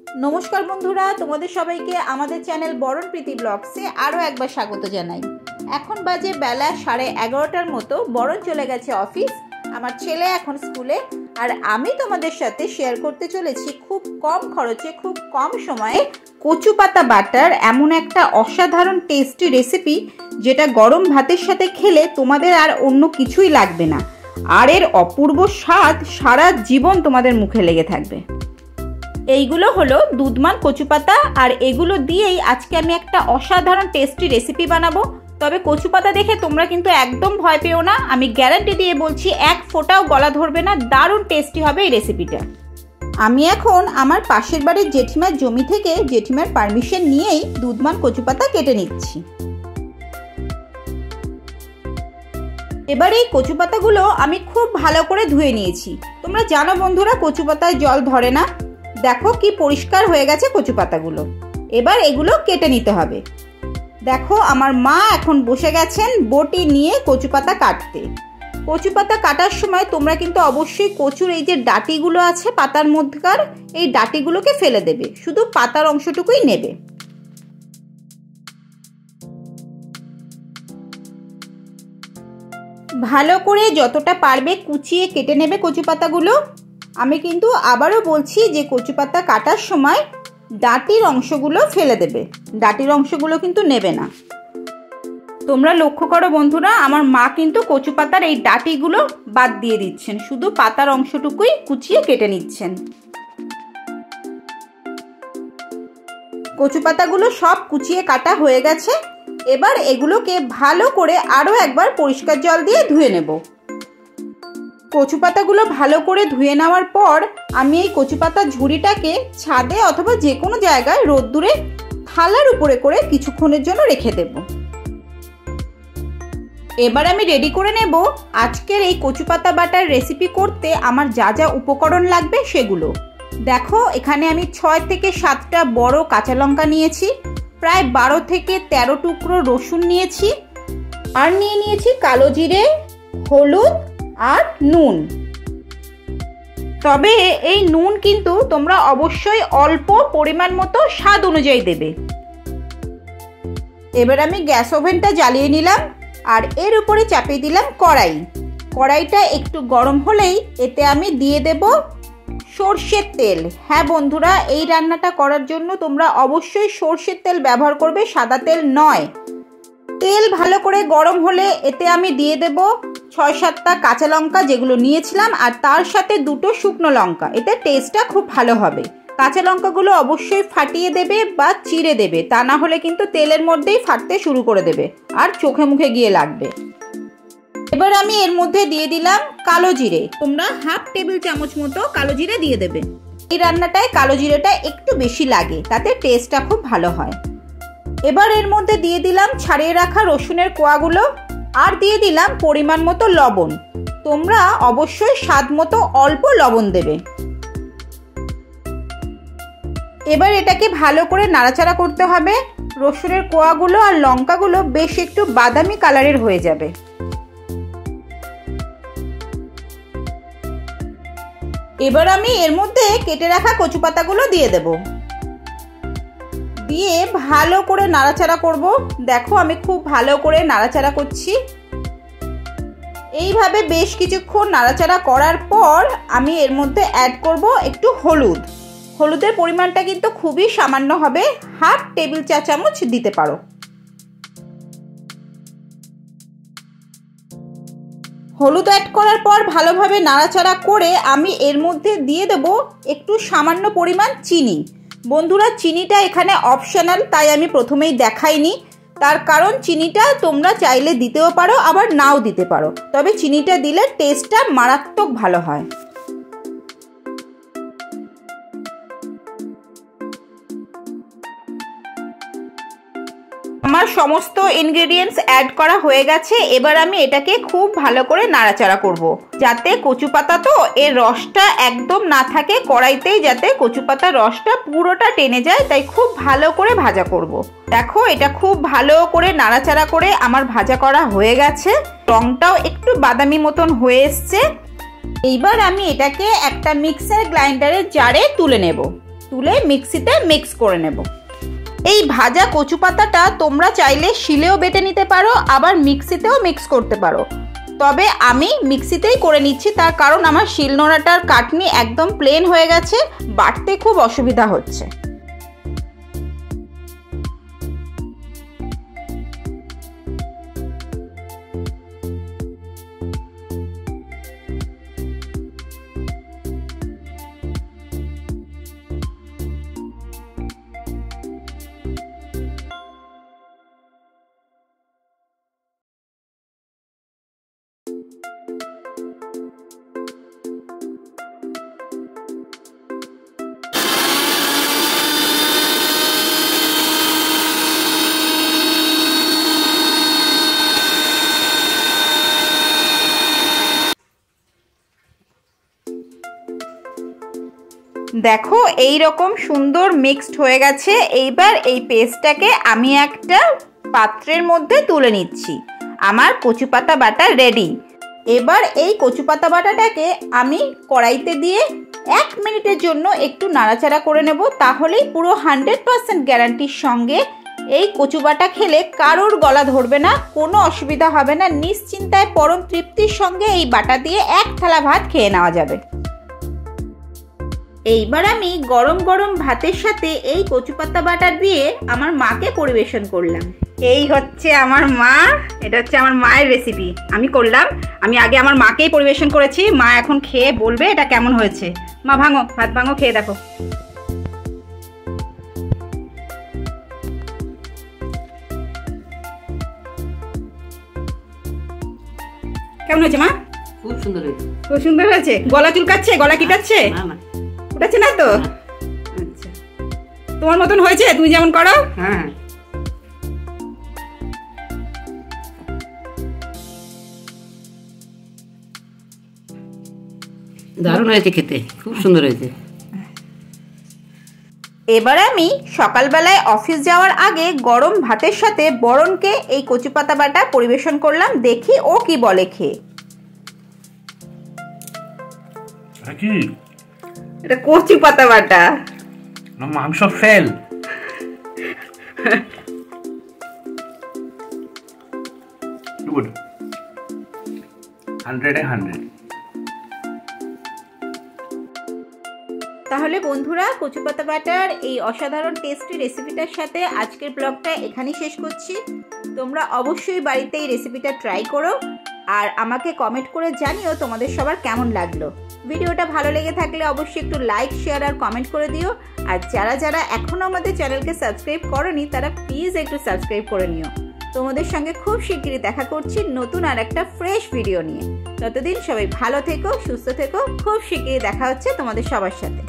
नमस्कार बंधुरा तुम्हारे सबाइके आमादेर चैनल बरण प्रीति ब्लग्से आरो एकबार स्वागत जानाई। एखन बाजे बेला 11:30टार मतो बरण चले गेছে अफिस। आमार छेले एखन स्कूले और आमी तोमादेर साथे शेयर करते चलेछि खूब कम खरचे खूब कम समये कचु पाता बाटार एमन एकटा असाधारण टेस्टी रेसिपि जेटा गरम भातेर साथे खेले तोमादेर आर अन्य किछुई लागबे ना और एर अपूर्व स्वाद सारा जीवन तोमादेर मुखे लेगे थाकबे। এইগুলো হলো দুধমান কচু পাতা আর এগুলো দিয়েই আজকে আমি একটা অসাধারণ টেস্টি রেসিপি বানাবো। তবে কচু পাতা দেখে তোমরা কিন্তু একদম ভয় পেও না, আমি গ্যারান্টি দিয়ে বলছি এক ফোঁটাও গলা ধরবে না, দারুণ টেস্টি হবে এই রেসিপিটা। আমি এখন আমার পাশের বাড়ির জেঠিমার জমি থেকে জেঠিমার পারমিশন নিয়েই দুধমান কচু পাতা কেটে নিচ্ছি। এবার এই কচু পাতাগুলো আমি খুব ভালো করে ধুয়ে নিয়েছি। তোমরা জানো বন্ধুরা কচু পাতায় জল ধরে না। देखो कि परिष्कार हो गेছে কচু পাতাগুলো। এবার এগুলো কেটে নিতে হবে। দেখো আমার মা এখন বসে গেছেন বটি নিয়ে কচু পাতা কাটতে। কচু পাতা কাটার সময় তোমরা কিন্তু অবশ্যই কচুর এই যে ডাটিগুলো আছে পাতার মধ্যকার এই ডাটিগুলোকে ফেলে দেবে, শুধু পাতার অংশটুকুই নেবে। ভালো করে যতটা পারবে কুচিয়ে কেটে নেবে কচু পাতাগুলো। আমি কিন্তু আবারও বলছি যে কচু পাতা কাটার সময় ডাটির অংশগুলো ফেলে দেবে, ডাটির অংশগুলো কিন্তু নেবে না। তোমরা লক্ষ্য করো বন্ধুরা, আমার মা কিন্তু কচু পাতার এই ডাটিগুলো বাদ দিয়ে দিচ্ছেন, শুধু পাতার অংশটুকুই কুচিয়ে কেটে নিচ্ছেন। কচু পাতাগুলো সব কুচিয়ে কাটা হয়ে গেছে। এবার এগুলোকে ভালো করে আরো একবার পরিষ্কার জল দিয়ে ধুয়ে নেব। কচু পাতাগুলো ভালো করে ধুয়ে নেওয়ার পর আমি এই কচু পাতার ঝুড়িটাকে ছাদে অথবা যে কোনো জায়গায় রোদ্দুরে থালার উপরে করে কিছুক্ষণের জন্য রেখে দেব। এবার আমি রেডি করে নেব আজকের এই কচু পাতা বাটার রেসিপি করতে আমার যা যা উপকরণ লাগবে সেগুলো। দেখো এখানে আমি 6 থেকে 7টা বড় কাঁচা লঙ্কা নিয়েছি, প্রায় 12 থেকে 13 টুকরো রসুন নিয়েছি, আর নিয়ে নিয়েছি কালো জিরে, হলুদ আর নুন। তবে এই নুন কিন্তু তোমরা অবশ্যই অল্প পরিমাণ মতো স্বাদ অনুযায়ী দেবে। এবার আমি গ্যাস ওভেনটা জ্বালিয়ে নিলাম আর এর উপরে চাপিয়ে দিলাম কড়াই। কড়াইটা একটু গরম হলেই এতে আমি দিয়ে দেব সরষের তেল। হ্যাঁ বন্ধুরা, এই রান্নাটা করার জন্য তোমরা অবশ্যই সরষের তেল ব্যবহার করবে, সাদা তেল নয়। তেল ভালো করে গরম হলে এতে আমি দিয়ে দেব 6-7টা কাঁচা লঙ্কা যেগুলো নিয়েছিলাম, আর তার সাথে 2টো শুকনো লঙ্কা। এতে টেস্টটা খুব ভালো হবে। কাঁচা লঙ্কাগুলো অবশ্যই ফাটিয়ে দেবে বা চিড়ে দেবে, তা না হলে কিন্তু তেলের মধ্যেই ফাটতে শুরু করে দেবে আর চোখে মুখে গিয়ে লাগবে। এবার আমি এর মধ্যে দিয়ে দিলাম কালো জিরে। তোমরা 1/2 টেবিল চামচ মতো কালো জিরে দিয়ে দেবে। এই রান্নাটায় কালো জিরেটা একটু বেশি লাগে, তাতে টেস্টটা খুব ভালো হয়। এবার এর মধ্যে দিয়ে দিলাম ছাড়িয়ে রাখা রসুনের কোয়াগুলো আর দিয়ে দিলাম পরিমাণ মতো লবণ। তোমরা অবশ্যই স্বাদ মতো অল্প লবণ দেবে। এবার এটাকে ভালো করে নাড়াচাড়া করতে হবে। রসুনের কোয়াগুলো আর লঙ্কাগুলো বেশ একটু বাদামি কালারের হয়ে যাবে। এবার আমি এর মধ্যে কেটে রাখা কচু পাতাগুলো দিয়ে দেব, দিয়ে ভালো করে নাড়াচাড়া করব। দেখো আমি খুব ভালো করে নাড়াচাড়া করছি। এইভাবে বেশ কিছুক্ষণ নাড়াচাড়া করার পর আমি এর মধ্যে অ্যাড করব একটু হলুদ। হলুদের পরিমাণটা কিন্তু খুবই সামান্য হবে, 1/2 টেবিল চা চামচ দিতে পারো। হলুদ অ্যাড করার পর ভালোভাবে নাড়াচাড়া করে আমি এর মধ্যে দিয়ে দেব একটু সামান্য পরিমাণ চিনি। বন্ধুরা চিনিটা এখানে অপশনাল, তাই আমি প্রথমেই দেখাইনি। তার কারণ চিনিটা তোমরা চাইলে দিতেও পারো আবার নাও দিতে পারো, তবে চিনিটা দিলে টেস্টটা মারাত্মক ভালো হয়। আমার সমস্ত ইনগ্রেডিয়েন্টস অ্যাড করা হয়ে গেছে। এবার আমি এটাকে খুব ভালো করে নাড়াচাড়া করব, যাতে কচু পাতা তো এর রসটা একদম না থাকে কড়াইতেই, যাতে কচু পাতার রসটা পুরোটা টেনে যায়, তাই খুব ভালো করে ভাজা করব। দেখো এটা খুব ভালো করে নাড়াচাড়া করে আমার ভাজা করা হয়ে গেছে, রংটাও একটু বাদামি মতন হয়ে এসছে। এইবার আমি এটাকে একটা মিক্সার গ্রাইন্ডারের জারে তুলে নেব। তুলে মিক্সিতে মিক্স করে নেব। এই ভাজা কচু পাতাটা তোমরা চাইলে শিলেও বেটে নিতে পারো, আবার মিক্সিতেও মিক্স করতে পারো। তবে আমি মিক্সিতেই করে নিচ্ছি, তার কারণ আমার শিলনোড়াটার কাটনি একদম প্লেন হয়ে গেছে, বাটতে খুব অসুবিধা হচ্ছে। দেখো এই রকম সুন্দর মিক্সড হয়ে গেছে। এইবার এই পেস্টটাকে আমি একটা পাত্রের মধ্যে তুলে নিচ্ছি। আমার কচু পাতা বাটা রেডি। এবার এই কচু পাতা বাটাটাকে আমি কড়াইতে দিয়ে 1 মিনিটের জন্য একটু নাড়াচাড়া করে নেব, তাহলেই পুরো 100% গ্যারান্টির সঙ্গে এই কচু বাটা খেলে কারোর গলা ধরবে না, কোনো অসুবিধা হবে না, নিশ্চিন্তায় পরম তৃপ্তির সঙ্গে এই বাটা দিয়ে 1 থালা ভাত খেয়ে নেওয়া যাবে। এইবার আমি গরম গরম ভাতের সাথে এই কচু পাতা বাটা দিয়ে আমার মাকে পরিবেশন করলাম। এই হচ্ছে আমার মা, এটা হচ্ছে আমার মায়ের রেসিপি, আমি করলাম। আমি আগে আমার মাকেই পরিবেশন করেছি, মা এখন খেয়ে বলবে এটা কেমন হয়েছে। মা ভাঙো, ভাত ভাঙো, খেয়ে দেখো। কেমন হয়েছে মা? খুব সুন্দর হয়েছে। খুব সুন্দর হয়েছে। গলা চুলকাচ্ছে? গলা কিটাচ্ছে? না না, উঠাচ্ছে না তো? আচ্ছা, তোমার মতন হয়েছে, তুমি যেমন করো। হ্যাঁ, দারুণ হয়েছে খেতে, খুব সুন্দর হয়েছে। এবার আমি সকালবেলায় অফিস যাওয়ার আগে গরম ভাতের সাথে বরণকে এই কচু পাতা বাটা পরিবেশন করলাম, দেখি ও কি বলে খেয়ে। এটা কচু পাতা বাটা, মাংস ফেল। গুড, 100-100। তাহলে বন্ধুরা, কচু পাতা বাটার এই অসাধারণ টেস্টি রেসিপিটার সাথে আজকের ব্লগটা এখানেই শেষ করছি। তোমরা অবশ্যই বাড়িতে এই রেসিপিটা ট্রাই করো আর আমাকে কমেন্ট করে জানিও তোমাদের সবার কেমন লাগলো। ভিডিওটা ভালো লেগে থাকলে অবশ্যই একটু লাইক, শেয়ার আর কমেন্ট করে দিও। আর যারা যারা এখনও আমাদের চ্যানেলকে সাবস্ক্রাইব করোনি তারা প্লিজ একটু সাবস্ক্রাইব করে নিও। তোমাদের সঙ্গে খুব শিগগিরই দেখা করছি নতুন আর একটা ফ্রেশ ভিডিও নিয়ে। ততদিন সবাই ভালো থেকো, সুস্থ থেকো। খুব শিগগিরই দেখা হচ্ছে তোমাদের সবার সাথে।